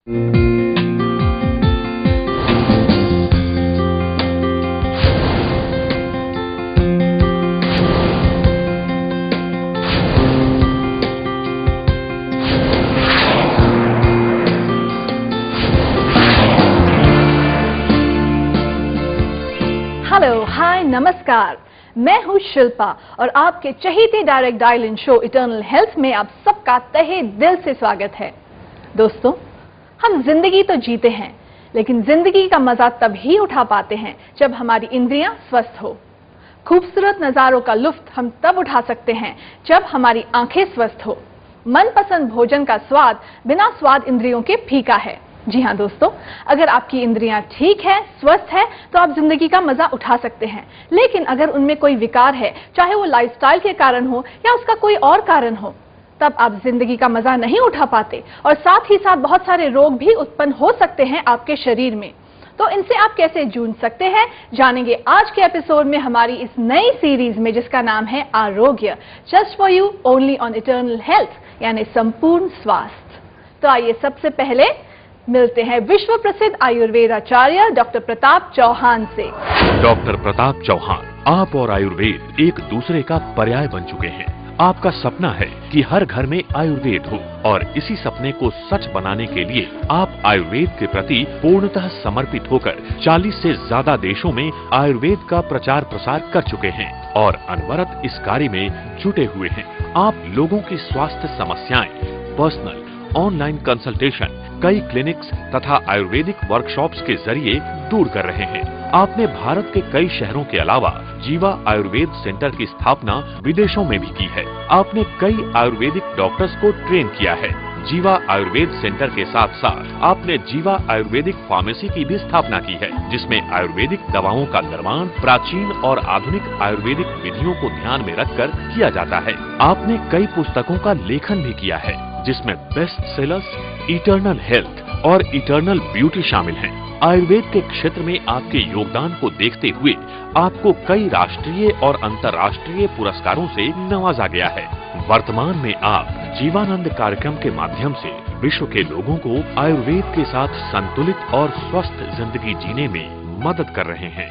Hello, हाय, नमस्कार। मैं हूं शिल्पा और आपके चहेते direct dial in show eternal health में आप सबका तहे दिल से स्वागत है। दोस्तों, हम जिंदगी तो जीते हैं, लेकिन जिंदगी का मजा तभी उठा पाते हैं जब हमारी इंद्रियां स्वस्थ हो। खूबसूरत नजारों का लुत्फ हम तब उठा सकते हैं जब हमारी आंखें स्वस्थ हो। मनपसंद भोजन का स्वाद बिना स्वाद इंद्रियों के फीका है। जी हाँ दोस्तों, अगर आपकी इंद्रियां ठीक है, स्वस्थ है, तो आप जिंदगी का मजा उठा सकते हैं। लेकिन अगर उनमें कोई विकार है, चाहे वो लाइफस्टाइल के कारण हो या उसका कोई और कारण हो, तब आप जिंदगी का मजा नहीं उठा पाते और साथ ही साथ बहुत सारे रोग भी उत्पन्न हो सकते हैं आपके शरीर में। तो इनसे आप कैसे जूझ सकते हैं, जानेंगे आज के एपिसोड में हमारी इस नई सीरीज में, जिसका नाम है आरोग्य, just for you only on eternal health, यानी संपूर्ण स्वास्थ्य। तो आइए सबसे पहले मिलते हैं विश्व प्रसिद्ध आयुर्वेद आचार्य डॉक्टर प्रताप चौहान से। डॉक्टर प्रताप चौहान, आप और आयुर्वेद एक दूसरे का पर्याय बन चुके हैं। आपका सपना है कि हर घर में आयुर्वेद हो और इसी सपने को सच बनाने के लिए आप आयुर्वेद के प्रति पूर्णतः समर्पित होकर 40 से ज्यादा देशों में आयुर्वेद का प्रचार प्रसार कर चुके हैं और अनवरत इस कार्य में जुटे हुए हैं। आप लोगों की स्वास्थ्य समस्याएं पर्सनल, ऑनलाइन कंसल्टेशन, कई क्लिनिक्स तथा आयुर्वेदिक वर्कशॉप्स के जरिए दूर कर रहे हैं। आपने भारत के कई शहरों के अलावा जीवा आयुर्वेद सेंटर की स्थापना विदेशों में भी की है। आपने कई आयुर्वेदिक डॉक्टर्स को ट्रेन किया है। जीवा आयुर्वेद सेंटर के साथ साथ आपने जीवा आयुर्वेदिक फार्मेसी की भी स्थापना की है, जिसमें आयुर्वेदिक दवाओं का निर्माण प्राचीन और आधुनिक आयुर्वेदिक विधियों को ध्यान में रखकर किया जाता है। आपने कई पुस्तकों का लेखन भी किया है, जिसमें बेस्ट सेलर्स, इटर्नल हेल्थ और इटर्नल ब्यूटी शामिल हैं। आयुर्वेद के क्षेत्र में आपके योगदान को देखते हुए आपको कई राष्ट्रीय और अंतर्राष्ट्रीय पुरस्कारों से नवाजा गया है। वर्तमान में आप जीवानंद कार्यक्रम के माध्यम से विश्व के लोगों को आयुर्वेद के साथ संतुलित और स्वस्थ जिंदगी जीने में मदद कर रहे हैं।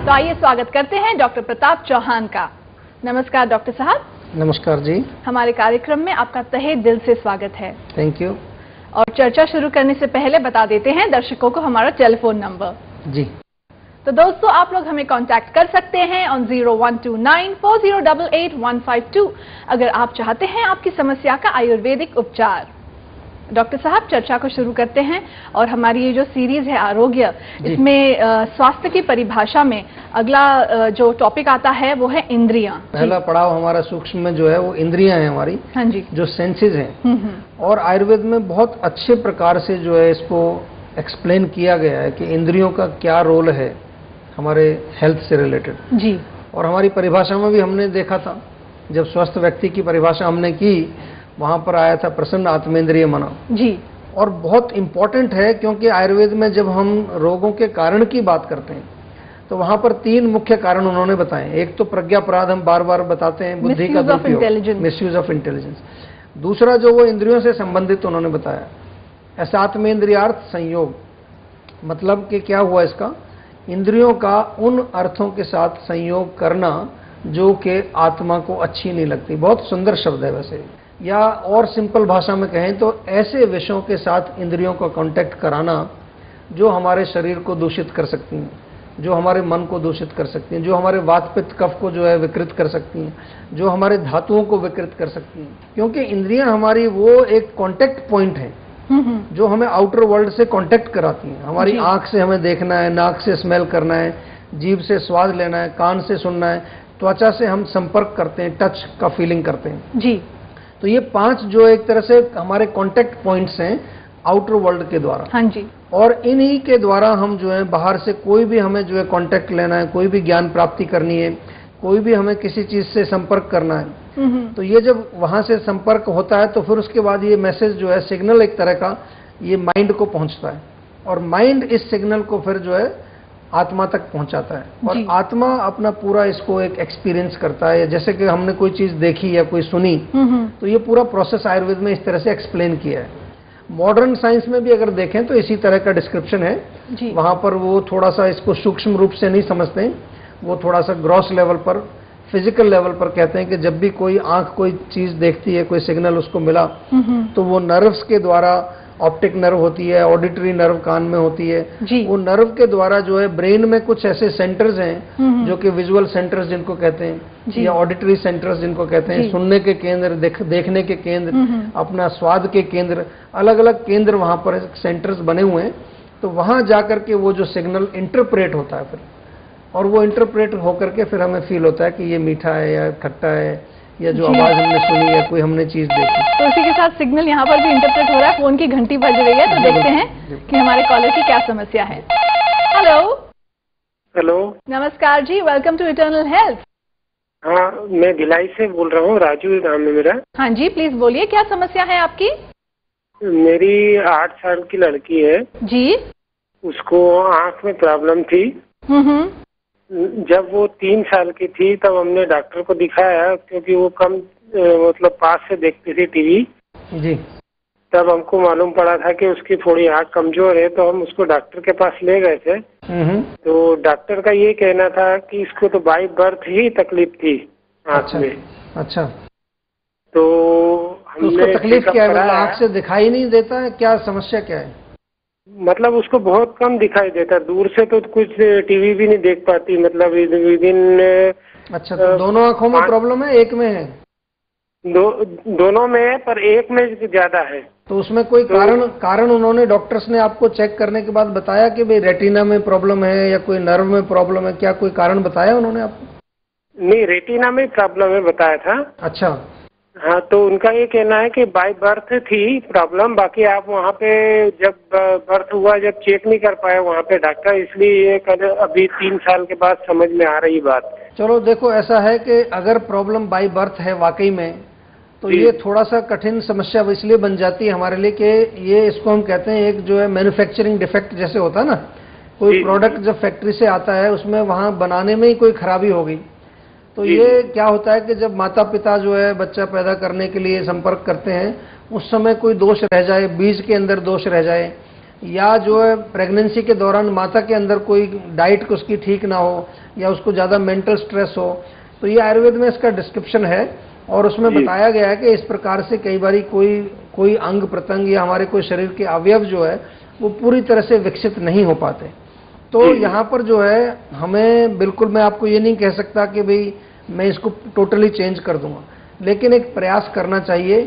तो आइए स्वागत करते हैं डॉक्टर प्रताप चौहान का। नमस्कार डॉक्टर साहब। नमस्कार जी। हमारे कार्यक्रम में आपका तहे दिल से स्वागत है। Thank you. और चर्चा शुरू करने से पहले बता देते हैं दर्शकों को हमारा टेलीफोन नंबर। जी। तो दोस्तों, आप लोग हमें कांटेक्ट कर सकते हैं ऑन 012940885152 अगर आप चाहते हैं आपकी समस्या का आयुर्वेदिक उपचार। डॉक्टर साहब, चर्चा को शुरू करते हैं और हमारी ये जो सीरीज है आरोग्य, इसमें स्वास्थ्य की परिभाषा में अगला जो टॉपिक आता है वो है इंद्रियां। पहला पड़ाव हमारा सूक्ष्म में जो है वो इंद्रियां हैं हमारी। हाँ जी। जो सेंसेस हैं। और आयुर्वेद में बहुत अच्छे प्रकार से जो है इसको एक्सप्लेन किया गया है कि इंद्रियों का क्या रोल है हमारे हेल्थ से रिलेटेड। जी। और हमारी परिभाषा में भी हमने देखा था, जब स्वस्थ व्यक्ति की परिभाषा हमने की, वहां पर आया था प्रसन्न आत्मेंद्रिय मना। जी। और बहुत इंपॉर्टेंट है, क्योंकि आयुर्वेद में जब हम रोगों के कारण की बात करते हैं तो वहां पर 3 मुख्य कारण उन्होंने बताए। एक तो प्रज्ञापराध, हम बार बार बताते हैं, बुद्धि का दुरुपयोग, मिसयूज ऑफ इंटेलिजेंस। दूसरा जो वो इंद्रियों से संबंधित उन्होंने बताया, असात्मेंद्रियार्थ संयोग। मतलब कि क्या हुआ इसका, इंद्रियों का उन अर्थों के साथ संयोग करना जो कि आत्मा को अच्छी नहीं लगती। बहुत सुंदर शब्द है वैसे, या और सिंपल भाषा में कहें तो ऐसे विषयों के साथ इंद्रियों का कांटेक्ट कराना जो हमारे शरीर को दूषित कर सकती हैं, जो हमारे मन को दूषित कर सकती हैं, जो हमारे वात पित्त कफ को जो है विकृत कर सकती हैं, जो हमारे धातुओं को विकृत कर सकती हैं। क्योंकि इंद्रियां हमारी वो एक कांटेक्ट पॉइंट है जो हमें आउटर वर्ल्ड से कांटेक्ट कराती हैं। हमारी आंख से हमें देखना है, नाक से स्मेल करना है, जीभ से स्वाद लेना है, कान से सुनना है, त्वचा से हम संपर्क करते हैं, टच का फीलिंग करते हैं। जी। तो ये 5 जो एक तरह से हमारे कांटेक्ट पॉइंट्स हैं आउटर वर्ल्ड के द्वारा। हाँ जी। और इन्हीं के द्वारा हम जो है बाहर से कोई भी हमें जो है कांटेक्ट लेना है, कोई भी ज्ञान प्राप्ति करनी है, कोई भी हमें किसी चीज से संपर्क करना है, तो ये जब वहां से संपर्क होता है तो फिर उसके बाद ये मैसेज जो है, सिग्नल एक तरह का, ये माइंड को पहुंचता है और माइंड इस सिग्नल को फिर जो है आत्मा तक पहुंचाता है और आत्मा अपना पूरा इसको एक एक्सपीरियंस करता है। जैसे कि हमने कोई चीज देखी या कोई सुनी, तो ये पूरा प्रोसेस आयुर्वेद में इस तरह से एक्सप्लेन किया है। मॉडर्न साइंस में भी अगर देखें तो इसी तरह का डिस्क्रिप्शन है जी। वहां पर वो थोड़ा सा इसको सूक्ष्म रूप से नहीं समझते हैं, वो थोड़ा सा ग्रॉस लेवल पर, फिजिकल लेवल पर कहते हैं कि जब भी कोई आंख कोई चीज देखती है, कोई सिग्नल उसको मिला, तो वो नर्व्स के द्वारा, ऑप्टिक नर्व होती है, ऑडिटरी नर्व कान में होती है, वो नर्व के द्वारा जो है ब्रेन में कुछ ऐसे सेंटर्स हैं जो कि विजुअल सेंटर्स जिनको कहते हैं, या ऑडिटरी सेंटर्स जिनको कहते हैं, सुनने के केंद्र, देखने के केंद्र, अपना स्वाद के केंद्र, अलग अलग केंद्र वहां पर सेंटर्स बने हुए हैं। तो वहां जाकर के वो जो सिग्नल इंटरप्रेट होता है फिर, और वो इंटरप्रेट होकर के फिर हमें फील होता है कि ये मीठा है या खट्टा है, या जो आवाज हमने सुनी या कोई हमने चीज देखी। तो उसी के साथ सिग्नल यहाँ पर भी इंटरप्रेट हो रहा है, फोन की घंटी बज रही है, तो देखते हैं कि हमारे कॉलर की क्या समस्या है। हेलो। हेलो, नमस्कार जी, वेलकम टू इटर्नल हेल्थ। हाँ, मैं भिलाई से बोल रहा हूँ, राजू नाम है मेरा। हाँ जी, प्लीज बोलिए, क्या समस्या है आपकी? मेरी 8 साल की लड़की है जी। उसको आंख में प्रॉब्लम थी। जब वो 3 साल की थी तब हमने डॉक्टर को दिखाया, क्योंकि वो कम मतलब पास से देखती थी टीवी जी। तब हमको मालूम पड़ा था कि उसकी थोड़ी आंख कमजोर है, तो हम उसको डॉक्टर के पास ले गए थे। तो डॉक्टर का ये कहना था कि इसको तो बाय बर्थ ही तकलीफ थी आंख में। अच्छा। तो उसको तकलीफ क्या है? मतलब आंख से दिखाई नहीं देता है, क्या समस्या क्या है? मतलब उसको बहुत कम दिखाई देता, दूर से तो कुछ टीवी भी नहीं देख पाती, मतलब विदिन। अच्छा, तो दोनों आंखों में प्रॉब्लम है, एक में है? दोनों में है, पर एक में ज्यादा है। तो उसमें कोई कारण उन्होंने, डॉक्टर्स ने आपको चेक करने के बाद बताया कि भाई रेटिना में प्रॉब्लम है या कोई नर्व में प्रॉब्लम है, क्या कोई कारण बताया उन्होंने आपको? नहीं, रेटिना में प्रॉब्लम है बताया था। अच्छा। हाँ, तो उनका ये कहना है कि बाय बर्थ थी प्रॉब्लम, बाकी आप वहाँ पे जब बर्थ हुआ जब चेक नहीं कर पाए वहाँ पे डॉक्टर, इसलिए ये अभी 3 साल के बाद समझ में आ रही बात। चलो देखो, ऐसा है कि अगर प्रॉब्लम बाय बर्थ है वाकई में, तो ये थोड़ा सा कठिन समस्या इसलिए बन जाती है हमारे लिए कि ये, इसको हम कहते हैं एक जो है मैन्युफैक्चरिंग डिफेक्ट जैसे होता है ना, कोई प्रोडक्ट जब फैक्ट्री से आता है उसमें वहाँ बनाने में ही कोई खराबी हो गई। तो ये क्या होता है कि जब माता पिता जो है बच्चा पैदा करने के लिए संपर्क करते हैं, उस समय कोई दोष रह जाए, बीज के अंदर दोष रह जाए, या जो है प्रेगनेंसी के दौरान माता के अंदर कोई डाइट उसकी ठीक ना हो, या उसको ज़्यादा मेंटल स्ट्रेस हो, तो ये आयुर्वेद में इसका डिस्क्रिप्शन है और उसमें बताया गया है कि इस प्रकार से कई बारी कोई अंग प्रत्यंग या हमारे कोई शरीर के अवयव जो है वो पूरी तरह से विकसित नहीं हो पाते। तो यहाँ पर जो है हमें बिल्कुल, मैं आपको ये नहीं कह सकता कि भाई मैं इसको टोटली चेंज कर दूंगा, लेकिन एक प्रयास करना चाहिए,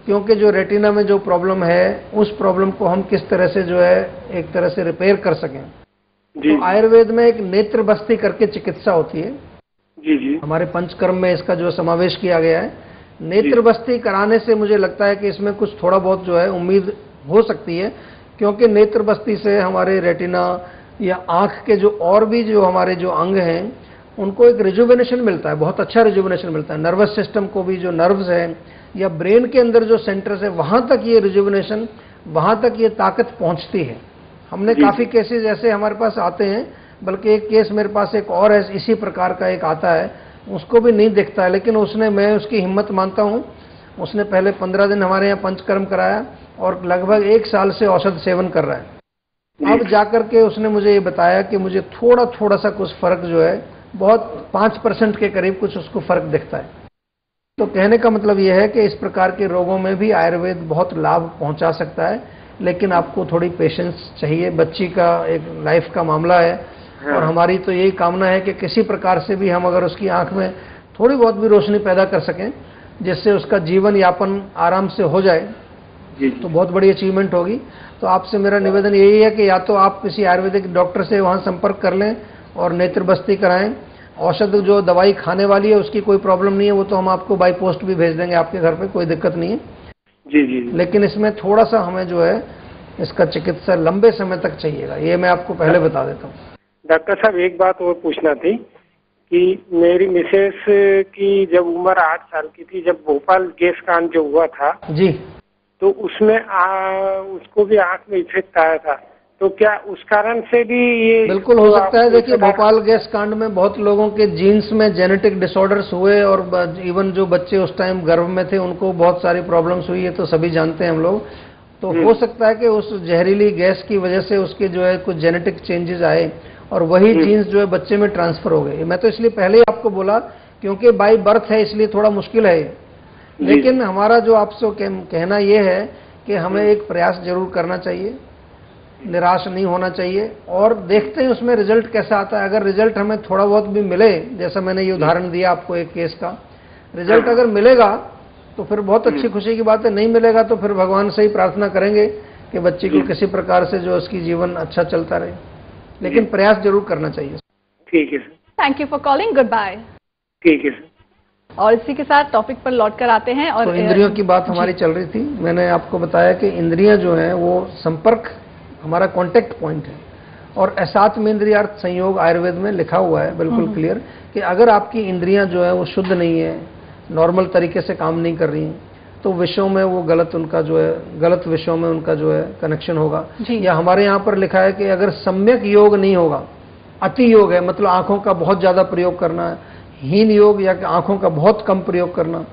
क्योंकि जो रेटिना में जो प्रॉब्लम है उस प्रॉब्लम को हम किस तरह से जो है एक तरह से रिपेयर कर सकें। तो आयुर्वेद में एक नेत्र बस्ती करके चिकित्सा होती है। जी। हमारे पंचकर्म में इसका जो समावेश किया गया है। नेत्र बस्ती कराने से मुझे लगता है कि इसमें कुछ थोड़ा बहुत जो है उम्मीद हो सकती है, क्योंकि नेत्र बस्ती से हमारे रेटिना या आंख के जो और भी जो हमारे जो अंग हैं उनको एक रिजुविनेशन मिलता है, बहुत अच्छा रिजुविनेशन मिलता है। नर्वस सिस्टम को भी, जो नर्व्स हैं या ब्रेन के अंदर जो सेंटर्स है, वहां तक ये रिजुविनेशन, वहां तक ये ताकत पहुंचती है। हमने काफी केसेस ऐसे हमारे पास आते हैं, बल्कि एक केस मेरे पास एक और है, इसी प्रकार का एक आता है, उसको भी नहीं दिखता है, लेकिन मैं उसकी हिम्मत मानता हूँ। उसने पहले 15 दिन हमारे यहाँ पंचकर्म कराया और लगभग 1 साल से औषध सेवन कर रहा है। अब जाकर के उसने मुझे ये बताया कि मुझे थोड़ा सा कुछ फर्क जो है, बहुत 5% के करीब कुछ उसको फर्क दिखता है। तो कहने का मतलब यह है कि इस प्रकार के रोगों में भी आयुर्वेद बहुत लाभ पहुंचा सकता है, लेकिन आपको थोड़ी पेशेंस चाहिए। बच्ची का एक लाइफ का मामला है, और हमारी तो यही कामना है कि किसी प्रकार से भी हम अगर उसकी आंख में थोड़ी बहुत भी रोशनी पैदा कर सकें, जिससे उसका जीवन यापन आराम से हो जाए, तो बहुत बड़ी अचीवमेंट होगी। तो आपसे मेरा निवेदन यही है कि या तो आप किसी आयुर्वेदिक डॉक्टर से वहां संपर्क कर लें और नेत्र बस्ती कराएं। औषध जो दवाई खाने वाली है उसकी कोई प्रॉब्लम नहीं है, वो तो हम आपको बाई पोस्ट भी भेज देंगे आपके घर पे, कोई दिक्कत नहीं है। जी। लेकिन इसमें थोड़ा सा हमें जो है इसका चिकित्सा लंबे समय तक चाहिएगा, ये मैं आपको पहले बता देता हूँ। डॉक्टर साहब, एक बात और पूछना थी कि मेरी मिसेस की जब उम्र 8 साल की थी, जब भोपाल गैस कांड जो हुआ था जी, तो उसमें उसको भी आंख में इफेक्ट आया था, तो क्या उस कारण से भी ये? बिल्कुल हो सकता है। देखिए, भोपाल गैस कांड में बहुत लोगों के जीन्स में जेनेटिक डिसऑर्डर्स हुए, और इवन जो बच्चे उस टाइम गर्भ में थे उनको बहुत सारी प्रॉब्लम्स हुई है, तो सभी जानते हैं हम लोग। तो हो सकता है कि उस जहरीली गैस की वजह से उसके जो है कुछ जेनेटिक चेंजेस आए और वही जीन्स जो है बच्चे में ट्रांसफर हो गए। मैं तो इसलिए पहले ही आपको बोला, क्योंकि बाय बर्थ है इसलिए थोड़ा मुश्किल है। लेकिन हमारा जो आपसे कहना यह है कि हमें एक प्रयास जरूर करना चाहिए, निराश नहीं होना चाहिए, और देखते हैं उसमें रिजल्ट कैसा आता है। अगर रिजल्ट हमें थोड़ा बहुत भी मिले, जैसा मैंने ये उदाहरण दिया आपको एक केस का, रिजल्ट अगर मिलेगा तो फिर बहुत अच्छी खुशी की बात है। नहीं मिलेगा तो फिर भगवान से ही प्रार्थना करेंगे कि बच्ची को किसी प्रकार से जो उसकी जीवन अच्छा चलता रहे, लेकिन प्रयास जरूर करना चाहिए। ठीक है sir. Thank you for calling, goodbye. ठीक है सर। और इसी के साथ टॉपिक पर लौट कर आते हैं। और तो इंद्रियों की बात हमारी चल रही थी। मैंने आपको बताया कि इंद्रियां जो है वो संपर्क, हमारा कांटेक्ट पॉइंट है, और असात्म इंद्रियार्थ संयोग आयुर्वेद में लिखा हुआ है बिल्कुल क्लियर कि अगर आपकी इंद्रियां जो है वो शुद्ध नहीं है, नॉर्मल तरीके से काम नहीं कर रही, तो विषयों में वो गलत उनका जो है, गलत विषयों में उनका जो है कनेक्शन होगा। या हमारे यहाँ पर लिखा है कि अगर सम्यक योग नहीं होगा, अति योग है मतलब आंखों का बहुत ज्यादा प्रयोग करना है, हीन योग या आंखों का बहुत कम प्रयोग करना,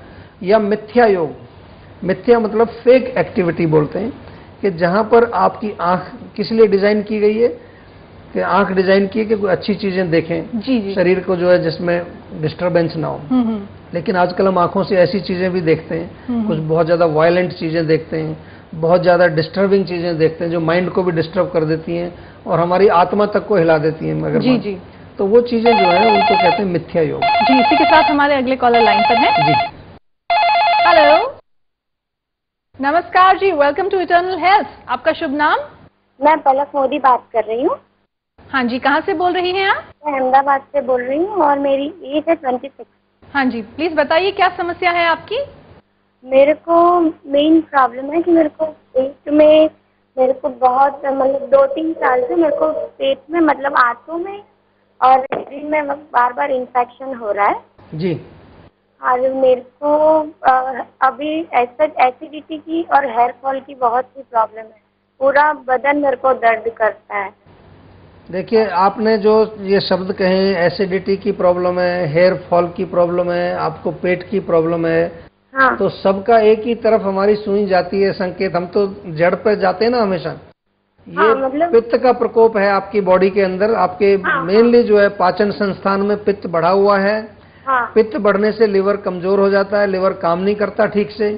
या मिथ्या योग, मिथ्या मतलब फेक एक्टिविटी बोलते हैं, कि जहां पर आपकी आंख किस लिए डिजाइन की गई है, कि आंख डिजाइन की है कि कोई अच्छी चीजें देखें, शरीर को जो है जिसमें डिस्टरबेंस ना हो। लेकिन आजकल हम आंखों से ऐसी चीजें भी देखते हैं, कुछ बहुत ज्यादा वायलेंट चीजें देखते हैं, बहुत ज्यादा डिस्टर्बिंग चीजें देखते हैं जो माइंड को भी डिस्टर्ब कर देती हैं और हमारी आत्मा तक को हिला देती हैं। मगर तो वो चीजें जो है उनको कहते हैं मिथ्या योग। जी, इसी के साथ हमारे अगले कॉलर लाइन पर हैं। जी, हेलो, नमस्कार जी, वेलकम टू इटर्नल हेल्थ। आपका शुभ नाम? मैं पलक मोदी बात कर रही हूँ। हाँ जी, कहाँ से बोल रही हैं आप? मैं अहमदाबाद से बोल रही हूँ और मेरी एज है 26। हाँ जी, प्लीज बताइए क्या समस्या है आपकी? मेरे को मेन प्रॉब्लम है कि मेरे को पेट में, मेरे को बहुत मतलब 2-3 साल से मेरे को पेट में मतलब आंतों में और शरीर में बार बार इन्फेक्शन हो रहा है जी। और मेरे को अभी एसिडिटी की और हेयर फॉल की बहुत ही प्रॉब्लम है। पूरा बदन मेरे को दर्द करता है। देखिए, आपने जो ये शब्द कहे, एसिडिटी की प्रॉब्लम है, हेयर फॉल की प्रॉब्लम है, आपको पेट की प्रॉब्लम है, हाँ। तो सबका एक ही तरफ हमारी सुई जाती है संकेत। हम तो जड़ पर जाते हैं ना हमेशा। ये हाँ, मतलब पित्त का प्रकोप है आपकी बॉडी के अंदर। आपके मेनली जो है पाचन संस्थान में पित्त बढ़ा हुआ है। पित्त बढ़ने से लिवर कमजोर हो जाता है, लिवर काम नहीं करता ठीक से।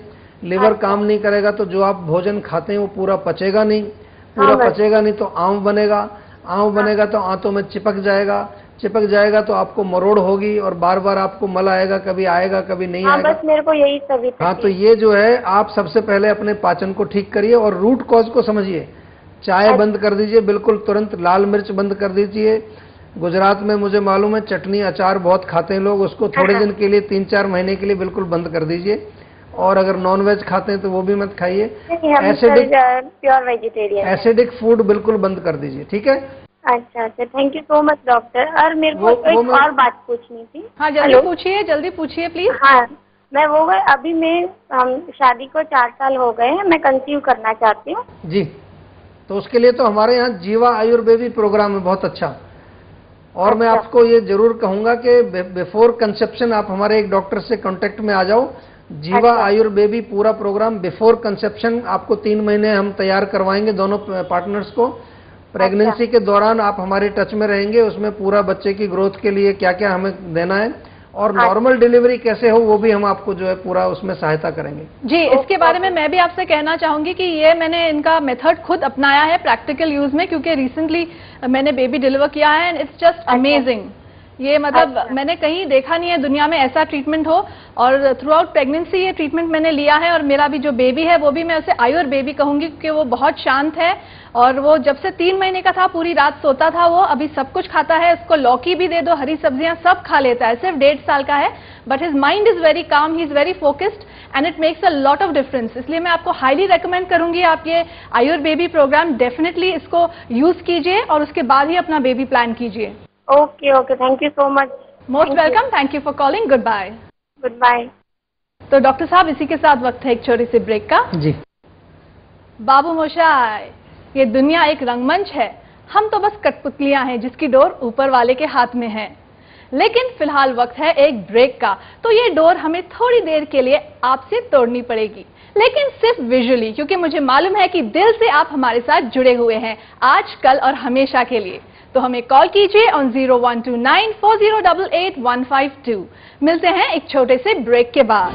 लिवर काम नहीं करेगा तो जो आप भोजन खाते हैं वो पूरा पचेगा नहीं, पूरा पचेगा नहीं तो आंव बनेगा, आंव बनेगा तो आंतों में चिपक जाएगा, चिपक जाएगा तो आपको मरोड़ होगी और बार बार आपको मल आएगा, कभी आएगा कभी नहीं आएगा। बस मेरे को यही सभी। हाँ, तो ये जो है आप सबसे पहले अपने पाचन को ठीक करिए और रूट कॉज को समझिए। चाय बंद कर दीजिए बिल्कुल तुरंत, लाल मिर्च बंद कर दीजिए। गुजरात में मुझे मालूम है चटनी अचार बहुत खाते हैं लोग, उसको थोड़े दिन के लिए 3-4 महीने के लिए बिल्कुल बंद कर दीजिए। और अगर नॉनवेज खाते हैं तो वो भी मत खाइए। प्योर वेजिटेरियन, एसिडिक फूड बिल्कुल बंद कर दीजिए, ठीक है? अच्छा अच्छा, thank you so much doctor. और मेरे को एक और बात पूछनी थी। हाँ, जल्दी पूछिए, जल्दी पूछिए प्लीज। हाँ, मैं वो अभी हम शादी को 4 साल हो गए हैं, मैं कंसीव करना चाहती हूँ। जी, तो उसके लिए तो हमारे यहाँ जीवा आयुर्वेदी प्रोग्राम है बहुत अच्छा। और मैं आपको ये जरूर कहूंगा कि बिफोर कंसेप्शन आप हमारे एक डॉक्टर से कांटेक्ट में आ जाओ। जीवा आयुर्वेदी पूरा प्रोग्राम बिफोर कंसेप्शन आपको 3 महीने हम तैयार करवाएंगे दोनों पार्टनर्स को। प्रेगनेंसी के दौरान आप हमारे टच में रहेंगे, उसमें पूरा बच्चे की ग्रोथ के लिए क्या क्या हमें देना है और नॉर्मल डिलीवरी कैसे हो वो भी हम आपको जो है पूरा उसमें सहायता करेंगे। जी, इसके बारे में मैं भी आपसे कहना चाहूंगी कि ये मैंने इनका मेथड खुद अपनाया है प्रैक्टिकल यूज में, क्योंकि रिसेंटली मैंने बेबी डिलीवर किया है एंड इट्स जस्ट अमेजिंग। ये मतलब मैंने कहीं देखा नहीं है दुनिया में ऐसा ट्रीटमेंट हो। और थ्रू आउट प्रेगनेंसी ये ट्रीटमेंट मैंने लिया है और मेरा भी जो बेबी है वो भी मैं उसे आयुर बेबी कहूंगी, क्योंकि वो बहुत शांत है और वो जब से 3 महीने का था पूरी रात सोता था। वो अभी सब कुछ खाता है, इसको लौकी भी दे दो, हरी सब्जियां सब खा लेता है। सिर्फ 1.5 साल का है, but his mind is very calm, he is very focused and it makes a lot of difference. इसलिए मैं आपको हाईली रेकमेंड करूंगी आप ये आयुर बेबी प्रोग्राम डेफिनेटली इसको यूज कीजिए और उसके बाद ही अपना बेबी प्लान कीजिए। Okay okay, thank you so much. Most welcome, thank you for calling, goodbye. Goodbye. तो डॉक्टर साहब, इसी के साथ वक्त है एक छोटी सी ब्रेक का। जी। बाबू मोशाय, ये दुनिया एक रंगमंच है, हम तो बस कठपुतलियां हैं जिसकी डोर ऊपर वाले के हाथ में है। लेकिन फिलहाल वक्त है एक ब्रेक का, तो ये डोर हमें थोड़ी देर के लिए आपसे तोड़नी पड़ेगी। लेकिन सिर्फ विजुअली, क्योंकि मुझे मालूम है कि दिल से आप हमारे साथ जुड़े हुए हैं आज, कल और हमेशा के लिए। तो हमें कॉल कीजिए ऑन 01294088 152। मिलते हैं एक छोटे से ब्रेक के बाद।